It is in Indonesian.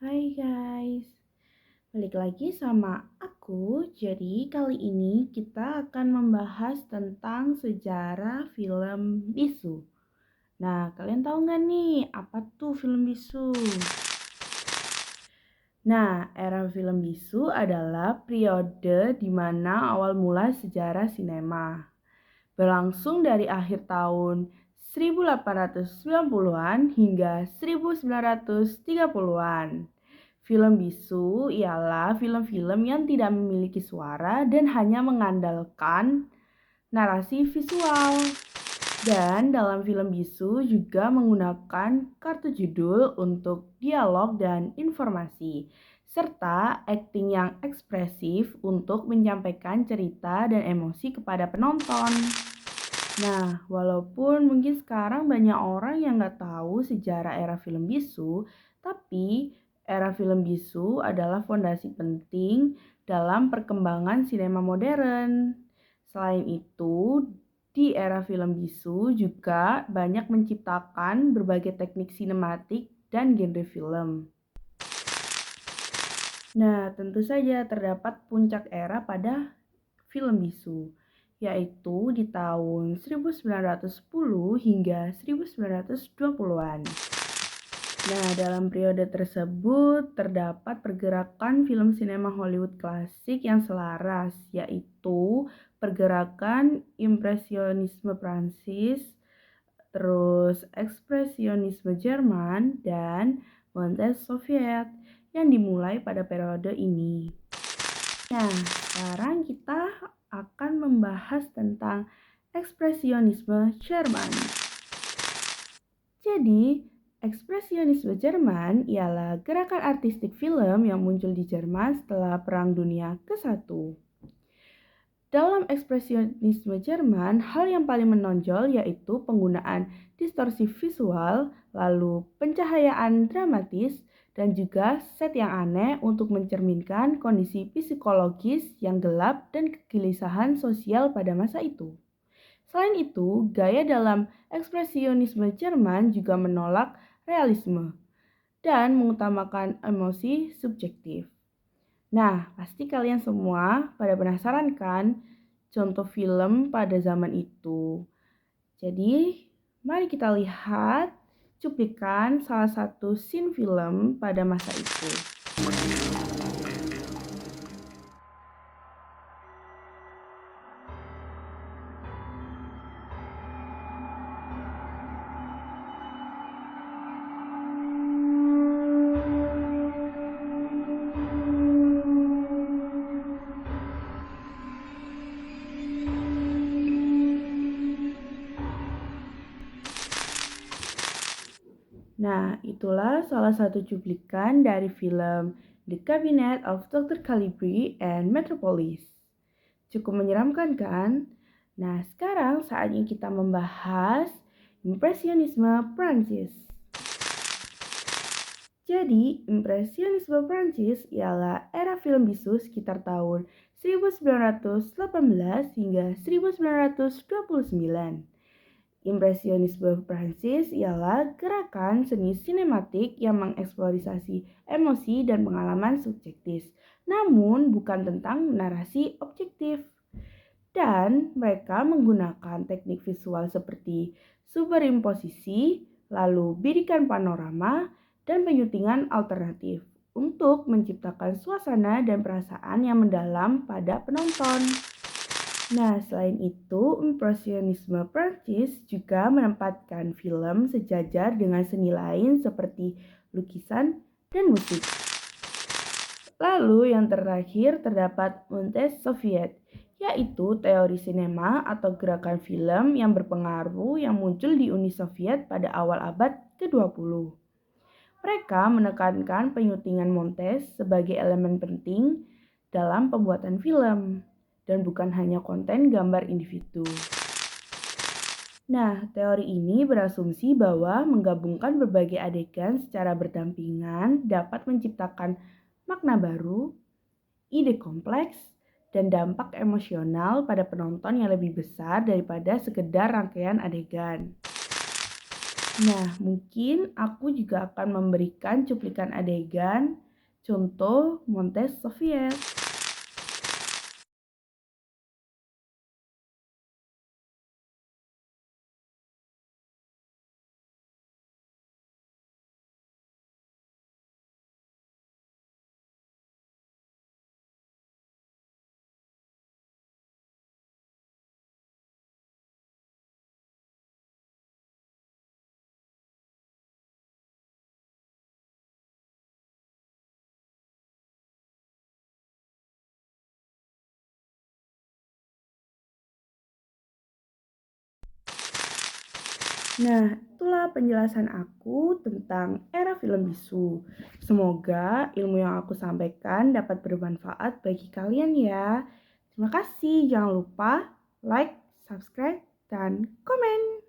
Hai guys, balik lagi sama aku. Jadi kali ini kita akan membahas tentang sejarah film bisu. Nah, kalian tahu nggak nih apa tuh film bisu? Nah, era film bisu adalah periode di mana awal mula sejarah sinema. Berlangsung dari akhir tahun 1890-an hingga 1930-an. Film bisu ialah film-film yang tidak memiliki suara dan hanya mengandalkan narasi visual. Dan dalam film bisu juga menggunakan kartu judul untuk dialog dan informasi, serta akting yang ekspresif untuk menyampaikan cerita dan emosi kepada penonton. Nah, walaupun mungkin sekarang banyak orang yang nggak tahu sejarah era film bisu, tapi era film bisu adalah fondasi penting dalam perkembangan sinema modern. Selain itu, di era film bisu juga banyak menciptakan berbagai teknik sinematik dan genre film. Nah, tentu saja terdapat puncak era pada film bisu, yaitu di tahun 1910 hingga 1920-an. Nah, dalam periode tersebut terdapat pergerakan film sinema Hollywood klasik yang selaras, yaitu pergerakan impresionisme Prancis, terus ekspresionisme Jerman, dan Montage Soviet yang dimulai pada periode ini. Nah, sekarang kita akan membahas tentang ekspresionisme Jerman. Jadi, ekspresionisme Jerman ialah gerakan artistik film yang muncul di Jerman setelah Perang Dunia ke-1. Dalam ekspresionisme Jerman, hal yang paling menonjol yaitu penggunaan distorsi visual, lalu pencahayaan dramatis, dan juga set yang aneh untuk mencerminkan kondisi psikologis yang gelap dan kegelisahan sosial pada masa itu. Selain itu, gaya dalam ekspresionisme Jerman juga menolak realisme dan mengutamakan emosi subjektif. Nah, pasti kalian semua pada penasaran kan contoh film pada zaman itu. Jadi, mari kita lihat cuplikan salah satu scene film pada masa itu. Nah, itulah salah satu cuplikan dari film The Cabinet of Dr. Calibri and Metropolis. Cukup menyeramkan kan? Nah, sekarang saatnya kita membahas Impresionisme Prancis. Jadi, Impresionisme Prancis ialah era film bisu sekitar tahun 1918 hingga 1929. Impresionisme Prancis ialah gerakan seni sinematik yang mengeksplorasi emosi dan pengalaman subjektif, namun bukan tentang narasi objektif. Dan mereka menggunakan teknik visual seperti superimposisi, lalu bidikan panorama, dan penyutingan alternatif untuk menciptakan suasana dan perasaan yang mendalam pada penonton. Nah, selain itu, Impresionisme Prancis juga menempatkan film sejajar dengan seni lain seperti lukisan dan musik. Lalu yang terakhir terdapat Montage Soviet, yaitu teori sinema atau gerakan film yang berpengaruh yang muncul di Uni Soviet pada awal abad ke-20. Mereka menekankan penyutingan montage sebagai elemen penting dalam pembuatan film dan bukan hanya konten gambar individu. Nah, teori ini berasumsi bahwa menggabungkan berbagai adegan secara berdampingan dapat menciptakan makna baru, ide kompleks, dan dampak emosional pada penonton yang lebih besar daripada sekedar rangkaian adegan. Nah, mungkin aku juga akan memberikan cuplikan adegan contoh Montes Soviet. Nah, itulah penjelasan aku tentang era film bisu. Semoga ilmu yang aku sampaikan dapat bermanfaat bagi kalian ya. Terima kasih, jangan lupa like, subscribe, dan komen.